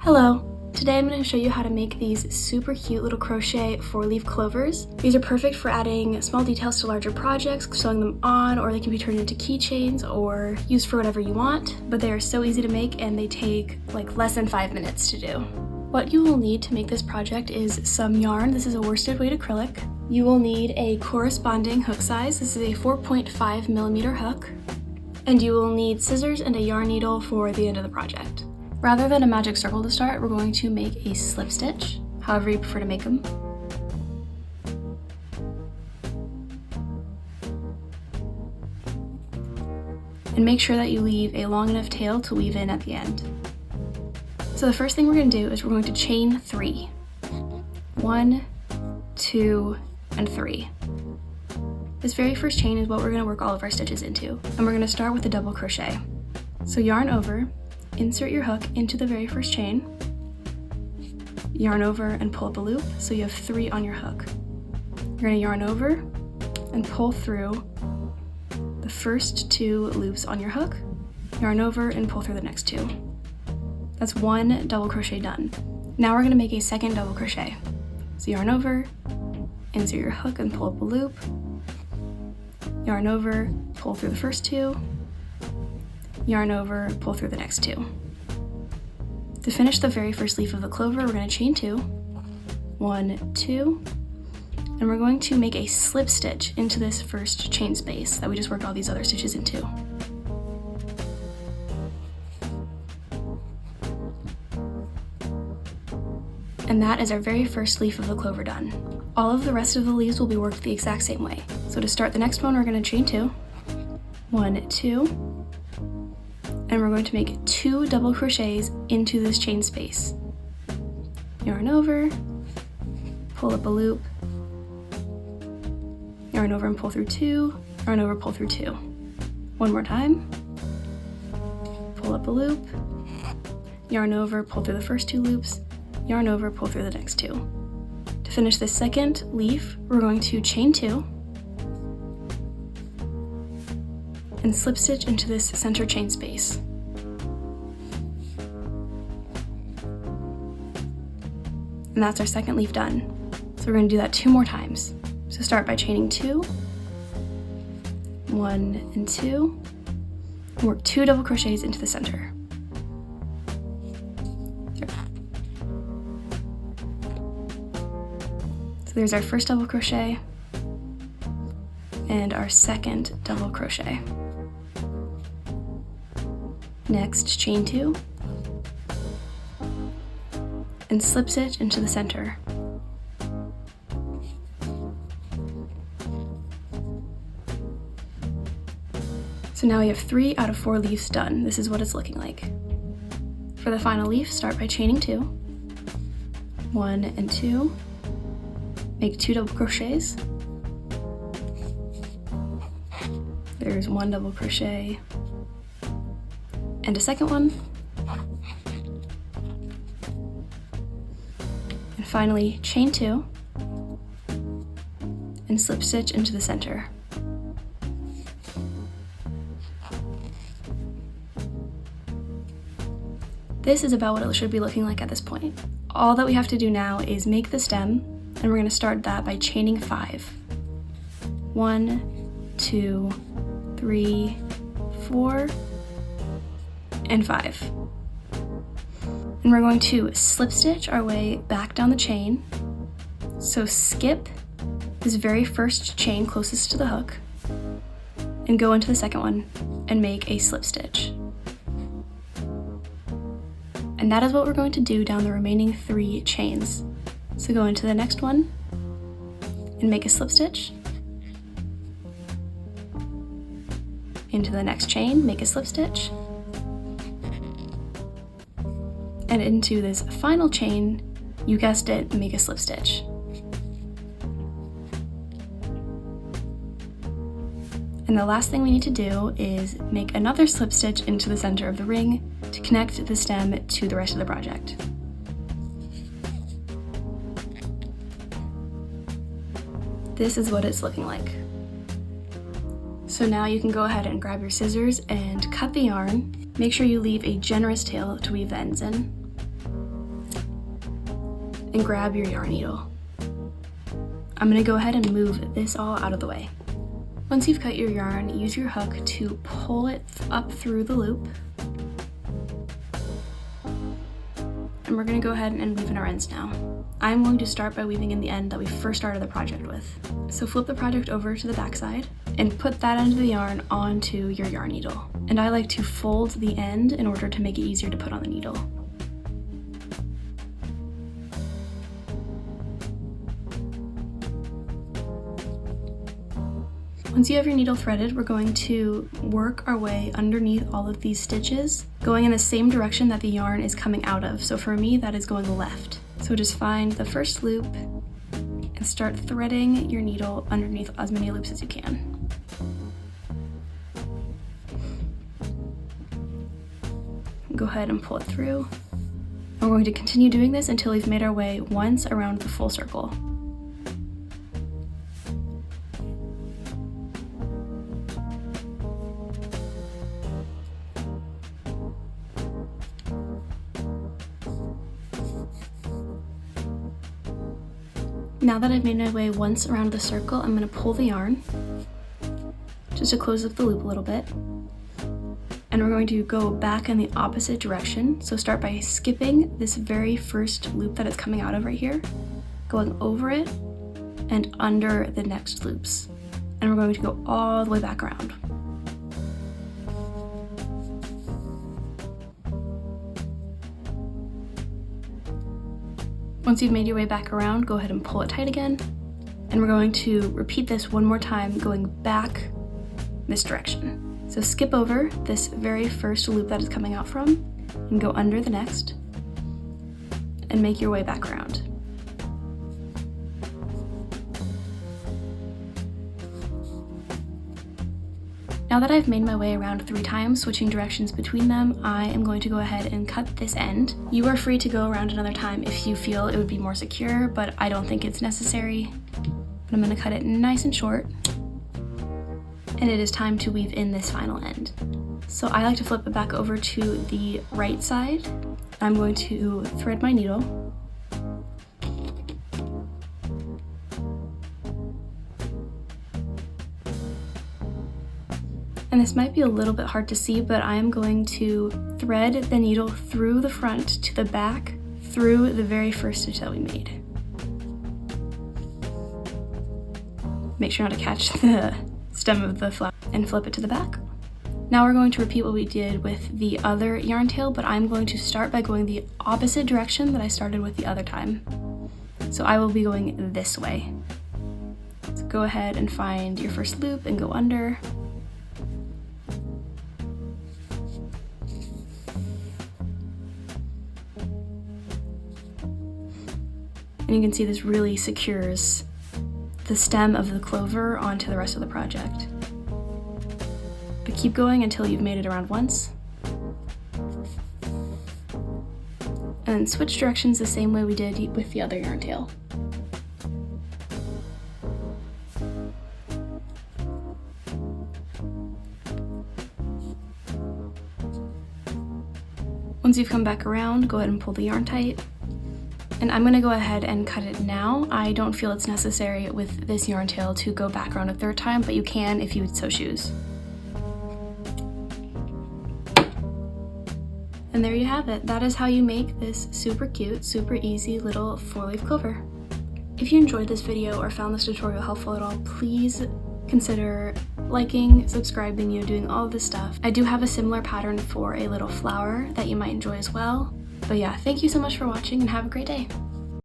Hello! Today I'm going to show you how to make these super cute little crochet 4-leaf clovers. These are perfect for adding small details to larger projects, sewing them on, or they can be turned into keychains or used for whatever you want, but they are so easy to make and they take like less than 5 minutes to do. What you will need to make this project is some yarn. This is a worsted weight acrylic. You will need a corresponding hook size. This is a 4.5mm hook. And you will need scissors and a yarn needle for the end of the project. Rather than a magic circle to start, we're going to make a slip stitch, however you prefer to make them. And make sure that you leave a long enough tail to weave in at the end. So the first thing we're going to do is we're going to chain 3. 1, 2, and 3. This very first chain is what we're going to work all of our stitches into, and we're going to start with a double crochet. So yarn over, insert your hook into the very first chain, yarn over and pull up a loop so you have 3 on your hook. You're going to yarn over and pull through the first 2 loops on your hook, yarn over and pull through the next 2. That's 1 double crochet done. Now we're going to make a second double crochet. So yarn over, insert your hook and pull up a loop, yarn over, pull through the first 2, yarn over, pull through the next 2. To finish the very first leaf of the clover, we're going to chain 2, 1, 2, and we're going to make a slip stitch into this first chain space that we just worked all these other stitches into. And that is our very first leaf of the clover done. All of the rest of the leaves will be worked the exact same way. So to start the next one, we're going to chain 2, 1, 2, and we're going to make 2 double crochets into this chain space. Yarn over, pull up a loop, yarn over and pull through 2, yarn over, pull through 2. One more time, pull up a loop, yarn over, pull through the first 2 loops, yarn over, pull through the next 2. To finish this second leaf, we're going to chain 2 and slip stitch into this center chain space. And that's our second leaf done. So we're going to do that 2 more times. So start by chaining 2, 1 and 2, and work 2 double crochets into the center. So there's our first double crochet and our second double crochet. Next, chain 2 and slip stitch into the center. So now we have 3 out of 4 leaves done. This is what it's looking like. For the final leaf, start by chaining 2, 1 and 2, make 2 double crochets. There's 1 double crochet and a second one. And finally, chain 2 and slip stitch into the center. This is about what it should be looking like at this point. All that we have to do now is make the stem, and we're going to start that by chaining 5. 1, 2, 3, 4, and 5. And we're going to slip stitch our way back down the chain. So skip this very first chain closest to the hook and go into the second one and make a slip stitch. And that is what we're going to do down the remaining 3 chains. So go into the next one and make a slip stitch. Into the next chain, make a slip stitch. And into this final chain, you guessed it, make a slip stitch. And the last thing we need to do is make another slip stitch into the center of the ring to connect the stem to the rest of the project. This is what it's looking like. So now you can go ahead and grab your scissors and cut the yarn. Make sure you leave a generous tail to weave the ends in. and grab your yarn needle. I'm going to go ahead and move this all out of the way. Once you've cut your yarn, use your hook to pull it up through the loop. And we're going to go ahead and weave in our ends now. I'm going to start by weaving in the end that we first started the project with. So flip the project over to the back side and put that end of the yarn onto your yarn needle. And I like to fold the end in order to make it easier to put on the needle. Once you have your needle threaded, we're going to work our way underneath all of these stitches, going in the same direction that the yarn is coming out of. So for me, that is going left. So just find the first loop and start threading your needle underneath as many loops as you can. Go ahead and pull it through. And we're going to continue doing this until we've made our way once around the full circle. Now that I've made my way once around the circle, I'm going to pull the yarn just to close up the loop a little bit. And we're going to go back in the opposite direction. So start by skipping this very first loop that it's coming out of right here, going over it and under the next loops. And we're going to go all the way back around. Once you've made your way back around, go ahead and pull it tight again. And we're going to repeat this one more time, going back this direction. So skip over this very first loop that is coming out from and go under the next and make your way back around. Now that I've made my way around 3 times, switching directions between them, I am going to go ahead and cut this end. You are free to go around another time if you feel it would be more secure, but I don't think it's necessary. But I'm going to cut it nice and short. And it is time to weave in this final end. So I like to flip it back over to the right side. I'm going to thread my needle. And this might be a little bit hard to see, but I am going to thread the needle through the front to the back, through the very first stitch that we made. Make sure not to catch the stem of the flower and flip it to the back. Now we're going to repeat what we did with the other yarn tail, but I'm going to start by going the opposite direction that I started with the other time. So I will be going this way. So go ahead and find your first loop and go under. And you can see this really secures the stem of the clover onto the rest of the project. But keep going until you've made it around once. And then switch directions the same way we did with the other yarn tail. Once you've come back around, go ahead and pull the yarn tight. And I'm going to go ahead and cut it now. I don't feel it's necessary with this yarn tail to go back around a 3rd time, but you can if you so choose. And there you have it. That is how you make this super cute, super easy little 4-leaf clover. If you enjoyed this video or found this tutorial helpful at all, please consider liking, subscribing, doing all of this stuff. I do have a similar pattern for a little flower that you might enjoy as well. But yeah, thank you so much for watching and have a great day.